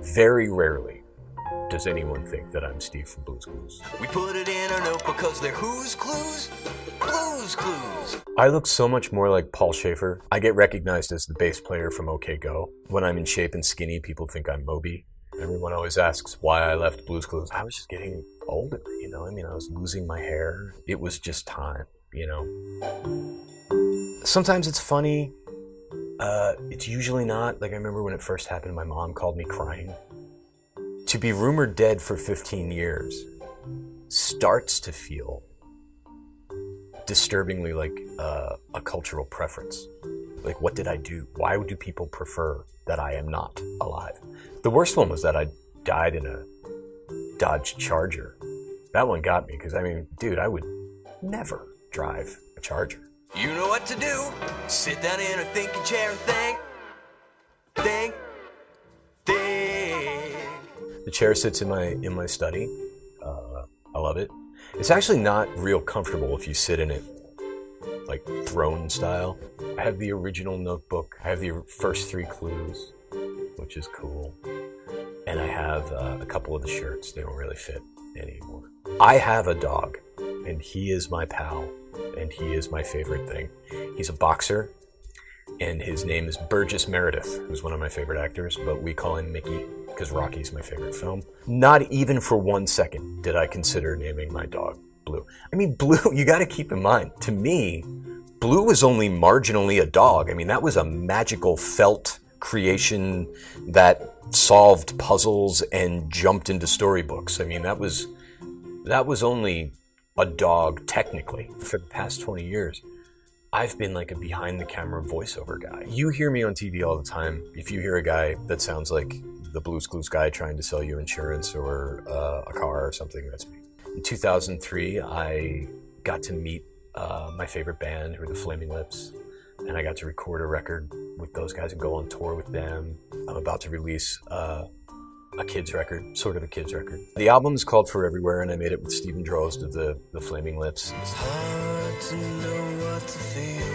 Very rarely does anyone think that I'm Steve from Blue's Clues. We put it in our note because they're whose clues? Blue's Clues. I look so much more like Paul Schaefer. I get recognized as the bass player from OK Go. When I'm in shape and skinny, people think I'm Moby. Everyone always asks why I left Blue's Clues. I was just getting older, you know? I mean, I was losing my hair. It was just time, you know? Sometimes it's funny. It's usually not. Like, I remember when it first happened, my mom called me crying. To be rumored dead for 15 years starts to feel disturbingly like a cultural preference. Like, what did I do? Why do people prefer that I am not alive? The worst one was that I died in a Dodge Charger. That one got me because, I mean, dude, I would never drive a Charger. You know what to do. Sit down in a thinking chair and think. The chair sits in my study. I love it. It's actually not real comfortable if you sit in it like throne style. I have the original notebook. I have the first 3 clues, which is cool. And I have a couple of the shirts. They don't really fit anymore. I have a dog, and he is my pal, and he is my favorite thing. He's a boxer, and his name is Burgess Meredith, who's one of my favorite actors, but we call him Mickey because Rocky's my favorite film. Not even for 1 second did I consider naming my dog Blue. I mean, Blue, you got to keep in mind, to me, Blue was only marginally a dog. I mean, that was a magical felt creation that solved puzzles and jumped into storybooks. I mean, that was only a dog technically. For the past 20 years, I've been like a behind the camera voiceover guy. You hear me on TV all the time. If you hear a guy that sounds like the Blue's Clues guy trying to sell you insurance or a car or something, that's me. In 2003, I got to meet my favorite band, who were the Flaming Lips, and I got to record a record with those guys and go on tour with them. I'm about to release a kid's record, sort of a kid's record. The album is called For Everywhere, and I made it with Stephen Drozd of the Flaming Lips. It's hard to know what to feel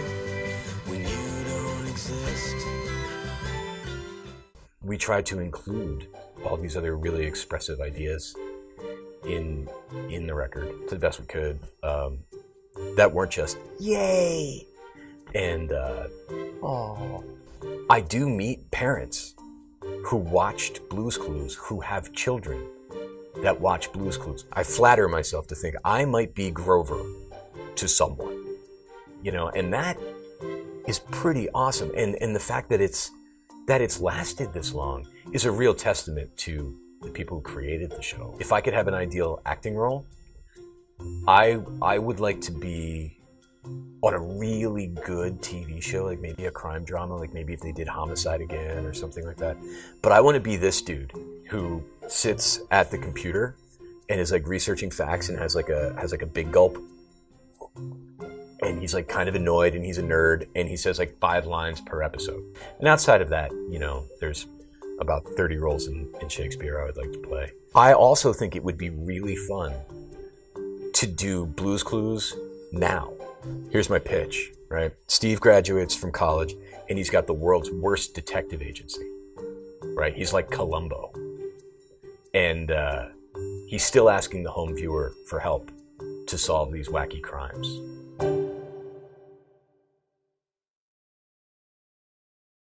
when you don't exist. We tried to include all these other really expressive ideas in the record to the best we could, that weren't just yay and oh. I do meet parents who watched Blue's Clues, who have children that watch Blue's Clues. I flatter myself to think I might be Grover to someone, you know, and that is pretty awesome. And the fact that it's lasted this long is a real testament to the people who created the show. If I could have an ideal acting role, I would like to be on a really good TV show, like maybe a crime drama, like maybe if they did Homicide Again or something like that. But I want to be this dude who sits at the computer and is like researching facts and has like a big gulp. And he's like kind of annoyed and he's a nerd and he says like 5 lines per episode. And outside of that, you know, there's about 30 roles in Shakespeare I would like to play. I also think it would be really fun to do Blue's Clues now. Here's my pitch, right? Steve graduates from college and he's got the world's worst detective agency, right? He's like Columbo. And he's still asking the home viewer for help to solve these wacky crimes.